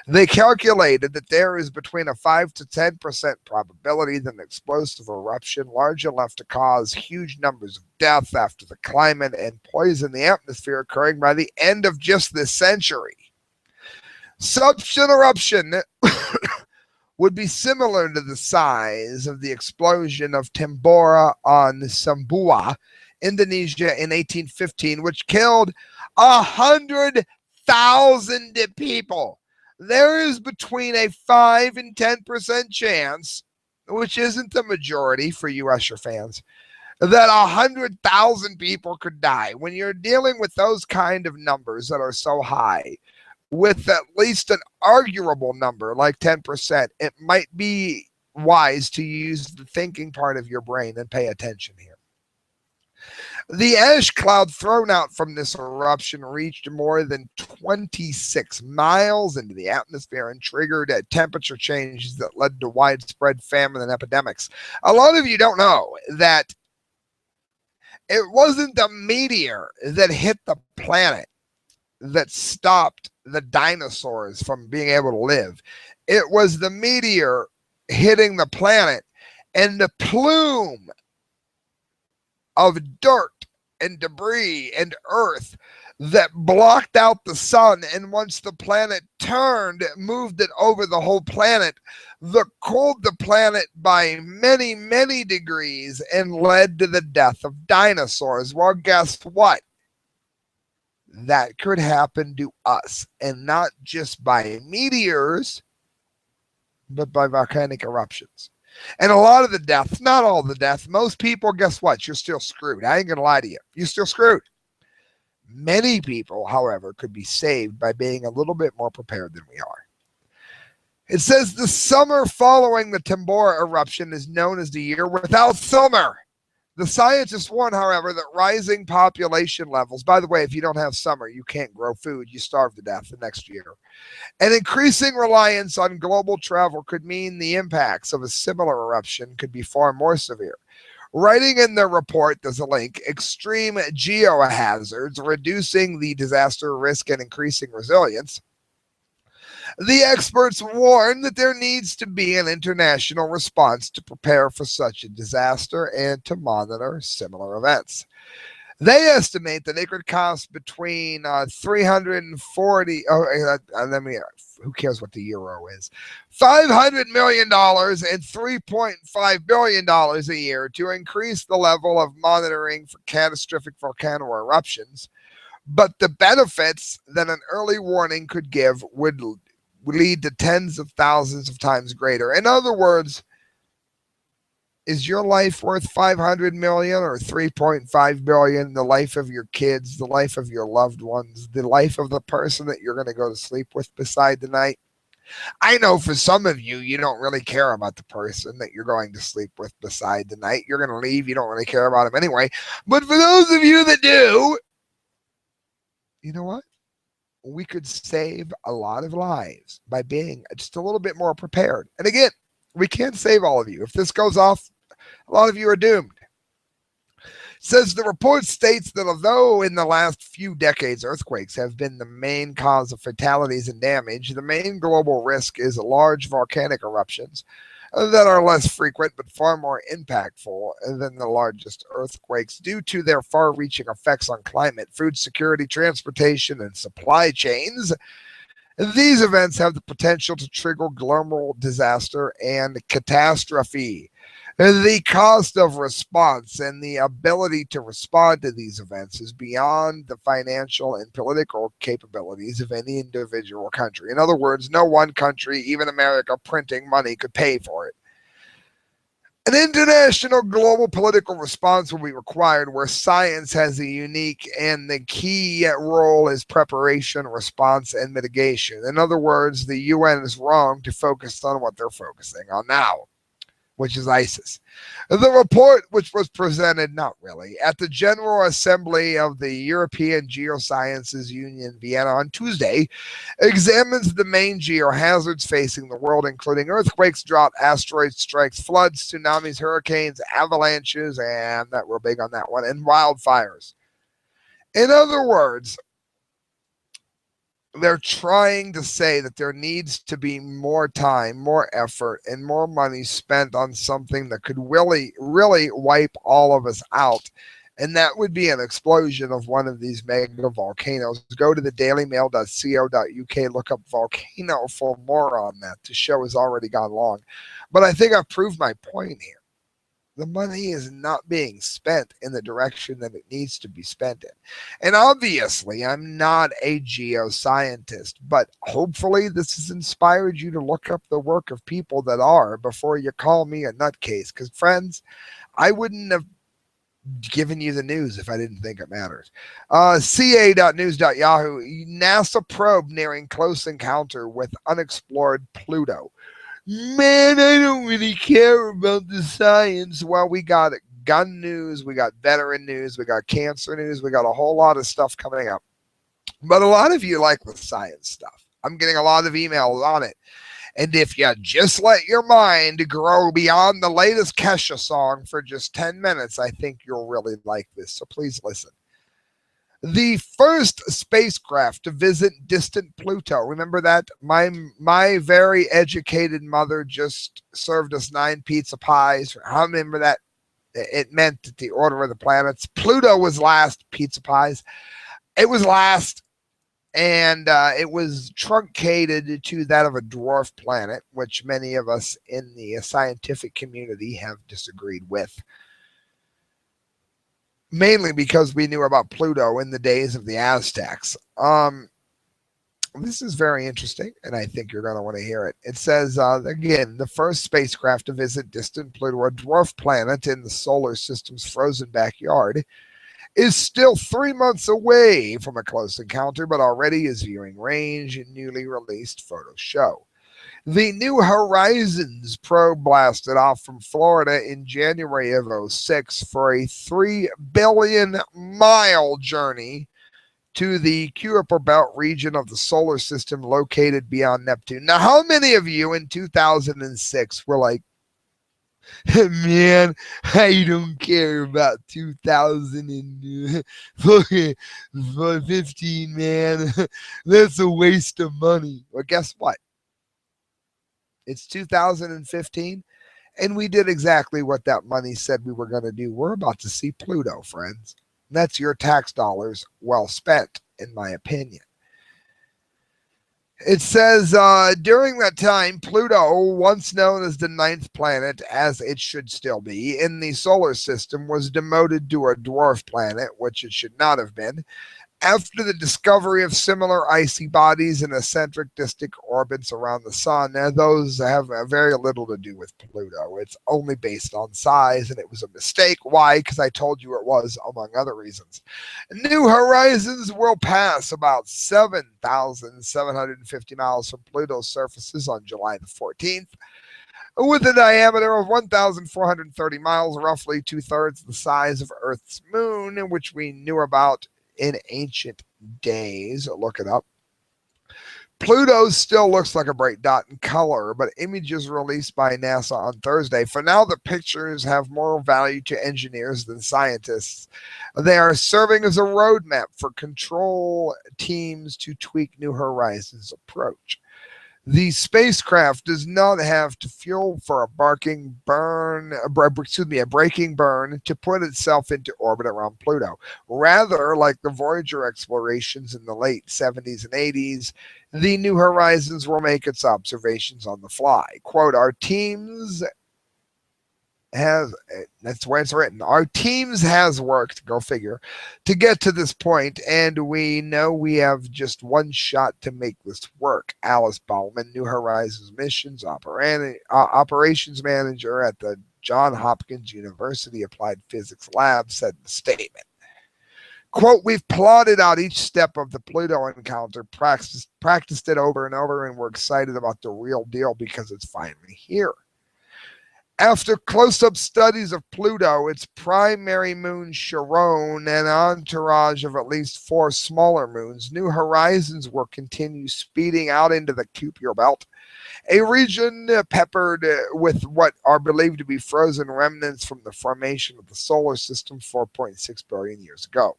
They calculated that there is between a 5 to 10% probability that an explosive eruption large enough to cause huge numbers of death after the climate and poison the atmosphere occurring by the end of just this century. Such an eruption would be similar to the size of the explosion of Tambora on Sumbawa, Indonesia in 1815, which killed 100,000 people. There is between a 5 and 10% chance, which isn't the majority for you Usher fans, that 100,000 people could die. When you're dealing with those kind of numbers that are so high, with at least an arguable number like 10%, it might be wise to use the thinking part of your brain and pay attention here. The ash cloud thrown out from this eruption reached more than 26 miles into the atmosphere and triggered temperature changes that led to widespread famine and epidemics. A lot of you don't know that it wasn't the meteor that hit the planet that stopped the dinosaurs from being able to live. It was the meteor hitting the planet, and the plume of dirt and debris and earth that blocked out the sun, and once the planet turned, moved it over the whole planet, that cooled the planet by many, many degrees and led to the death of dinosaurs. Well, guess what? That could happen to us, and not just by meteors, but by volcanic eruptions. And a lot of the deaths, not all the deaths, most people, guess what? You're still screwed. I ain't going to lie to you. You're still screwed. Many people, however, could be saved by being a little bit more prepared than we are. It says the summer following the Tambora eruption is known as the year without summer. The scientists warn, however, that rising population levels, by the way, if you don't have summer, you can't grow food, you starve to death the next year. An increasing reliance on global travel could mean the impacts of a similar eruption could be far more severe. Writing in their report, there's a link, Extreme Geohazards, Reducing the Disaster Risk and Increasing Resilience. The experts warn that there needs to be an international response to prepare for such a disaster and to monitor similar events. They estimate that it could cost between 340, who cares what the euro is, $500 million and $3.5 billion a year to increase the level of monitoring for catastrophic volcano eruptions. But the benefits that an early warning could give would lead to tens of thousands of times greater. In other words, is your life worth 500 million or 3.5 billion? The life of your kids, the life of your loved ones, the life of the person that you're going to go to sleep with beside tonight? I know for some of you, you don't really care about the person that you're going to sleep with beside tonight. You're going to leave. You don't really care about him anyway. But for those of you that do, you know what? We could save a lot of lives by being just a little bit more prepared. And again, we can't save all of you. If this goes off, a lot of you are doomed. Says the report states that although in the last few decades earthquakes have been the main cause of fatalities and damage, the main global risk is large volcanic eruptions that are less frequent but far more impactful than the largest earthquakes due to their far-reaching effects on climate, food security, transportation, and supply chains. These events have the potential to trigger global disaster and catastrophe. The cost of response and the ability to respond to these events is beyond the financial and political capabilities of any individual country. In other words, no one country, even America printing money, could pay for it. An international global political response will be required where science has a unique and the key role is preparation, response, and mitigation. In other words, the UN is wrong to focus on what they're focusing on now, which is ISIS. The report, which was presented, not really, at the General Assembly of the European Geosciences Union, Vienna, on Tuesday, examines the main geohazards facing the world, including earthquakes, drought, asteroid strikes, floods, tsunamis, hurricanes, avalanches, and that we're big on that one, and wildfires. In other words, they're trying to say that there needs to be more time, more effort, and more money spent on something that could really, really wipe all of us out. And that would be an explosion of one of these mega volcanoes. Go to the dailymail.co.uk, look up volcano for more on that. The show has already gone long. But I think I've proved my point here. The money is not being spent in the direction that it needs to be spent in. And obviously, I'm not a geoscientist, but hopefully this has inspired you to look up the work of people that are before you call me a nutcase. Because, friends, I wouldn't have given you the news if I didn't think it matters. ca.news.yahoo, NASA probe nearing close encounter with unexplored Pluto. Man, I don't really care about the science. Well, we got gun news, we got veteran news, we got cancer news, we got a whole lot of stuff coming up. But a lot of you like the science stuff. I'm getting a lot of emails on it. And if you just let your mind grow beyond the latest Kesha song for just 10 minutes, I think you'll really like this. So please listen. The first spacecraft to visit distant Pluto. Remember that? My very educated mother just served us 9 pizza pies. I remember that. It meant that the order of the planets, Pluto was last, pizza pies. It was last, and it was truncated to that of a dwarf planet, which many of us in the scientific community have disagreed with. Mainly because we knew about Pluto in the days of the Aztecs. This is very interesting, and I think you're going to want to hear it. It says, again, the first spacecraft to visit distant Pluto, a dwarf planet in the solar system's frozen backyard, is still 3 months away from a close encounter, but already is viewing range, and newly released photos show. The New Horizons probe blasted off from Florida in January of 2006 for a 3 billion mile journey to the Kuiper Belt region of the solar system located beyond Neptune. Now, how many of you in 2006 were like, man, I don't care about 2015, man. That's a waste of money. Well, guess what? It's 2015, and we did exactly what that money said we were going to do. We're about to see Pluto, friends. That's your tax dollars well spent, in my opinion. It says, during that time, Pluto, once known as the 9th planet, as it should still be, in the solar system, was demoted to a dwarf planet, which it should not have been, after the discovery of similar icy bodies in eccentric distant orbits around the sun. Now, those have very little to do with Pluto. It's only based on size, and it was a mistake. Why? Because I told you it was, among other reasons. New Horizons will pass about 7,750 miles from Pluto's surfaces on July the 14th. With a diameter of 1,430 miles, roughly 2/3 the size of Earth's moon, which we knew about in ancient days. Look it up. Pluto still looks like a bright dot in color, but images released by NASA on Thursday. For now, the pictures have more value to engineers than scientists. They are serving as a roadmap for control teams to tweak New Horizons' approach. The spacecraft does not have to fuel for a breaking burn to put itself into orbit around Pluto. Rather, like the Voyager explorations in the late 70s and 80s, the New Horizons will make its observations on the fly. Quote, that's where it's written. Our teams has worked, go figure, to get to this point, and we know we have just one shot to make this work. Alice Bauman, New Horizons missions operations manager at the Johns Hopkins University Applied Physics Lab, said in the statement. Quote, we've plotted out each step of the Pluto encounter, practiced it over and over, and we're excited about the real deal because it's finally here. After close-up studies of Pluto, its primary moon Charon, and an entourage of at least 4 smaller moons, New Horizons will continue speeding out into the Kuiper Belt, a region peppered with what are believed to be frozen remnants from the formation of the solar system 4.6 billion years ago.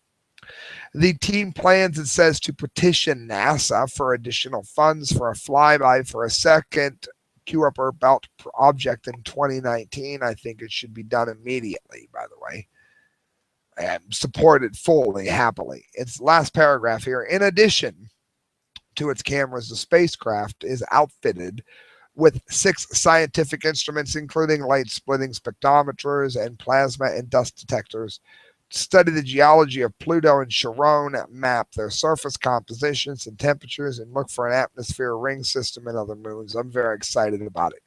The team plans, it says, to petition NASA for additional funds for a flyby for a second Kuiper Belt object in 2019. I think it should be done immediately, by the way. And supported fully, happily. Its last paragraph here. In addition to its cameras, the spacecraft is outfitted with 6 scientific instruments, including light-splitting spectrometers and plasma and dust detectors, study the geology of Pluto and Charon, map their surface compositions and temperatures, and look for an atmosphere, ring system, and other moons. I'm very excited about it.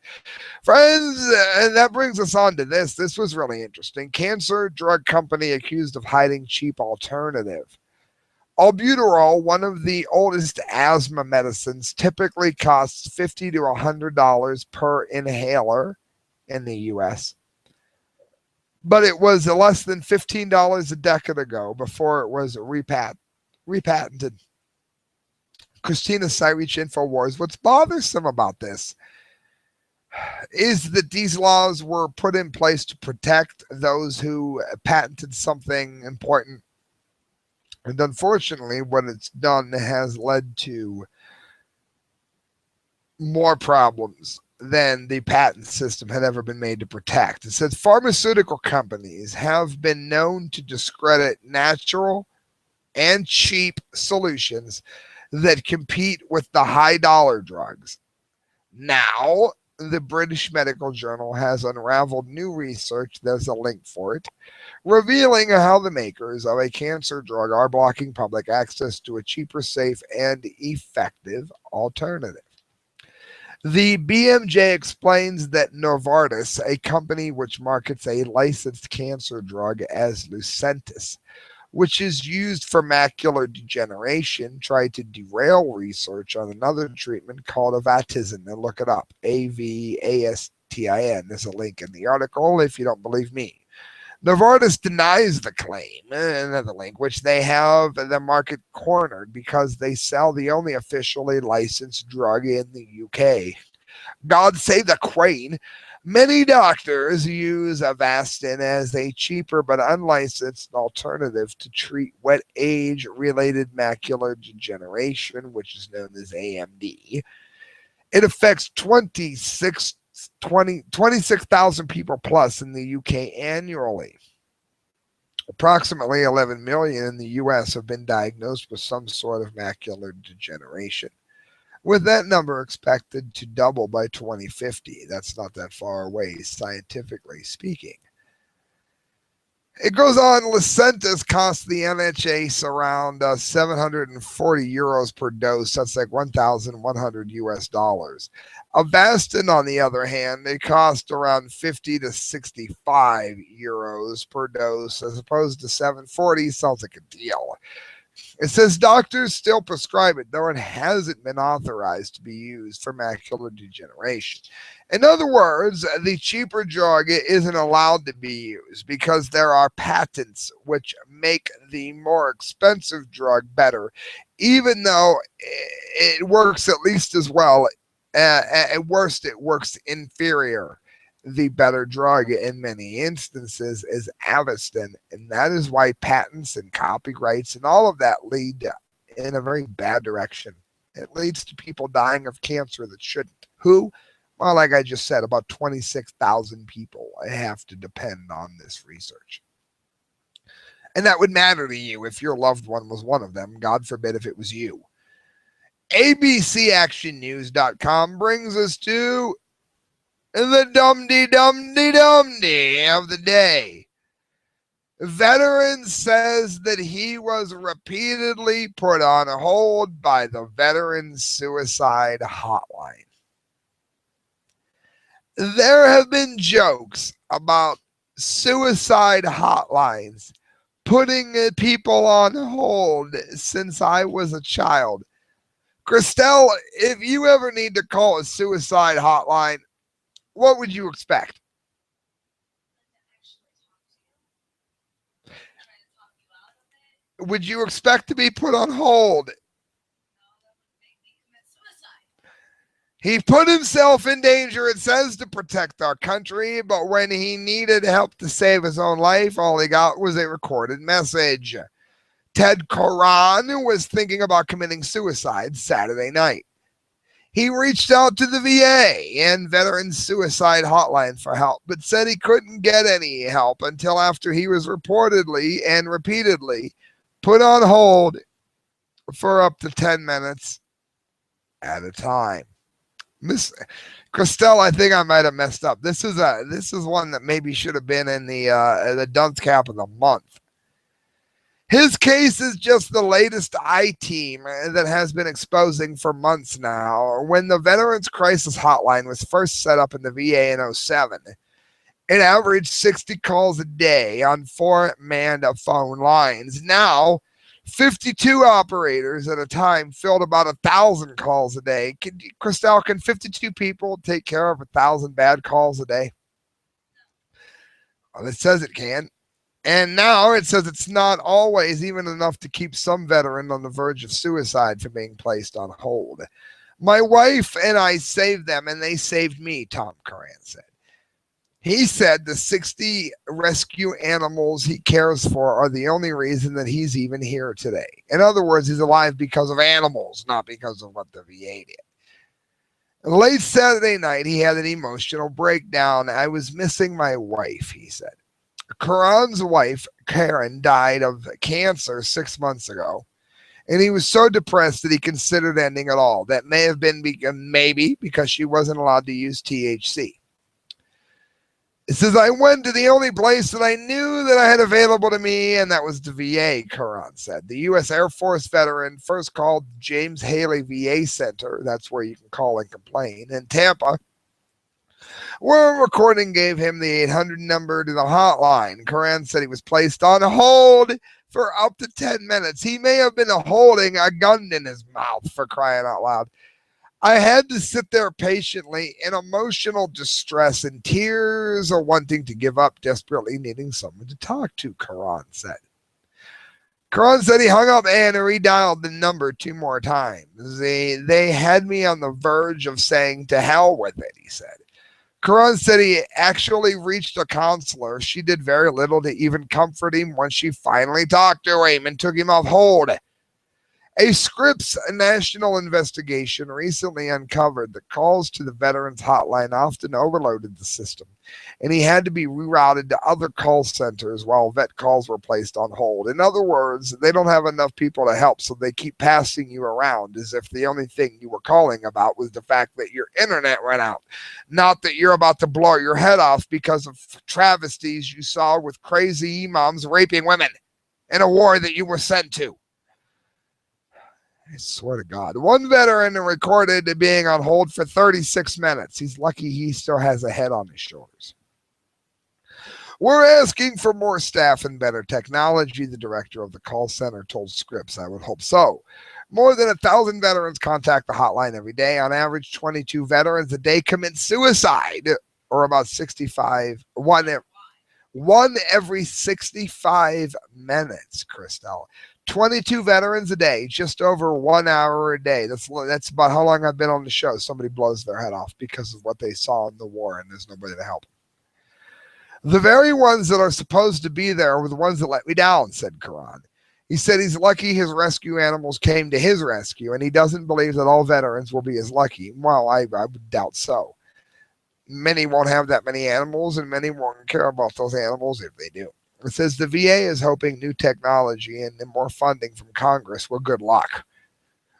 Friends, and that brings us on to this. This was really interesting. Cancer drug company accused of hiding cheap alternative. Albuterol, one of the oldest asthma medicines, typically costs $50 to $100 per inhaler in the U.S., but it was less than $15 a decade ago before it was repatented. Christina Cyrich, InfoWars. What's bothersome about this is that these laws were put in place to protect those who patented something important. And unfortunately, what it's done has led to more problems than the patent system had ever been made to protect. It says pharmaceutical companies have been known to discredit natural and cheap solutions that compete with the high dollar drugs. Now, the British Medical Journal has unraveled new research, there's a link for it, revealing how the makers of a cancer drug are blocking public access to a cheaper, safe, and effective alternative. The BMJ explains that Novartis, a company which markets a licensed cancer drug as Lucentis, which is used for macular degeneration, tried to derail research on another treatment called avastin. And look it up, Avastin. There's a link in the article if you don't believe me. Novartis denies the claim, another link, which they have the market cornered because they sell the only officially licensed drug in the UK. God save the Queen. Many doctors use Avastin as a cheaper but unlicensed alternative to treat wet age-related macular degeneration, which is known as AMD. It affects 26,000 people plus in the UK annually. Approximately 11 million in the US have been diagnosed with some sort of macular degeneration, with that number expected to double by 2050. That's not that far away, scientifically speaking. It goes on, Lucentis costs the NHS around 740 euros per dose. That's like 1,100 US dollars. Avastin, on the other hand, they cost around 50 to 65 euros per dose, as opposed to 740. Sounds like a deal. It says doctors still prescribe it, though it hasn't been authorized to be used for macular degeneration. In other words, the cheaper drug isn't allowed to be used because there are patents which make the more expensive drug better, even though it works at least as well. At worst, it works inferior. The better drug in many instances is Avastin, and that is why patents and copyrights and all of that lead in a very bad direction. It leads to people dying of cancer that shouldn't. Who? Well, like I just said, about 26,000 people have to depend on this research. And that would matter to you if your loved one was one of them. God forbid if it was you. ABCActionNews.com brings us to the dum-de-dum-de-dum-de of the day. Veteran says that he was repeatedly put on hold by the Veteran Suicide Hotline. There have been jokes about suicide hotlines putting people on hold since I was a child. Christelle, if you ever need to call a suicide hotline, what would you expect? Would you expect to be put on hold? He put himself in danger, it says, to protect our country, but when he needed help to save his own life, all he got was a recorded message. Ted Coran was thinking about committing suicide Saturday night. He reached out to the VA and Veteran Suicide Hotline for help, but said he couldn't get any help until after he was reportedly and repeatedly put on hold for up to 10 minutes at a time. Miss Christelle, I think I might have messed up. This is one that maybe should have been in the dunce cap of the month. His case is just the latest I-team that has been exposing for months now. When the Veterans Crisis Hotline was first set up in the VA in 2007, it averaged 60 calls a day on 4 manned phone lines. Now, 52 operators at a time filled about 1,000 calls a day. Christelle, can 52 people take care of 1,000 bad calls a day? Well, it says it can. And now it says it's not always even enough to keep some veteran on the verge of suicide from being placed on hold. My wife and I saved them, and they saved me, Tom Coran said. He said the 60 rescue animals he cares for are the only reason that he's even here today. In other words, he's alive because of animals, not because of what the VA did. Late Saturday night, he had an emotional breakdown. I was missing my wife, he said. Karan's wife, Karen, died of cancer 6 months ago, and he was so depressed that he considered ending it all. That may have been maybe because she wasn't allowed to use THC. It says, I went to the only place that I knew that I had available to me, and that was the VA, Karan said. The U.S. Air Force veteran first called James Haley VA Center, that's where you can call and complain, in Tampa, where a recording gave him the 800 number to the hotline. Karan said he was placed on hold for up to 10 minutes. He may have been holding a gun in his mouth, for crying out loud. I had to sit there patiently in emotional distress and tears or wanting to give up, desperately needing someone to talk to, Karan said. Karan said he hung up and redialed the number 2 more times. They had me on the verge of saying to hell with it, he said. Karan said he actually reached a counselor. She did very little to even comfort him when she finally talked to him and took him off hold. A Scripps national investigation recently uncovered that calls to the Veterans Hotline often overloaded the system, and he had to be rerouted to other call centers while vet calls were placed on hold. In other words, they don't have enough people to help, so they keep passing you around as if the only thing you were calling about was the fact that your internet went out, not that you're about to blow your head off because of travesties you saw with crazy imams raping women in a war that you were sent to. I swear to God. One veteran recorded being on hold for 36 minutes. He's lucky he still has a head on his shoulders. We're asking for more staff and better technology, the director of the call center told Scripps. I would hope so. More than 1,000 veterans contact the hotline every day. On average, 22 veterans a day commit suicide, or about 65, one every 65 minutes, Christelle. 22 veterans a day, just over 1 hour a day. That's about how long I've been on the show. Somebody blows their head off because of what they saw in the war, and there's nobody to help. The very ones that are supposed to be there were the ones that let me down, said Karan. He said he's lucky his rescue animals came to his rescue, and he doesn't believe that all veterans will be as lucky. Well, I would doubt so. Many won't have that many animals, and many won't care about those animals if they do. It says the VA is hoping new technology and more funding from Congress will good luck.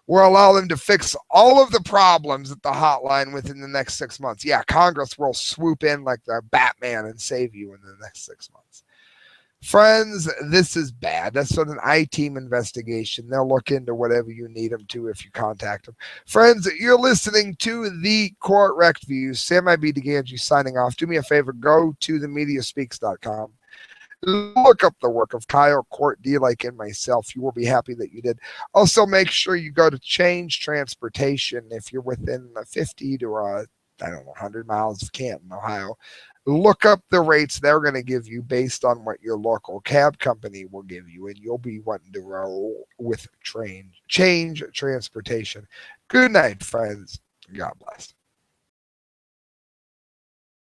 Will allow them to fix all of the problems at the hotline within the next 6 months. Yeah, Congress will swoop in like the Batman and save you in the next 6 months. Friends, this is bad. That's what an I-team investigation. They'll look into whatever you need them to if you contact them. Friends, you're listening to the Correct Views. Sam I.B. Gangi signing off. Do me a favor. Go to themediaspeaks.com. Look up the work of Kyle, Court, D-Like, and myself. You will be happy that you did. Also, make sure you go to Change Transportation if you're within 50 to, 100 miles of Canton, Ohio. Look up the rates they're going to give you based on what your local cab company will give you, and you'll be wanting to roll with Change Transportation. Good night, friends. God bless.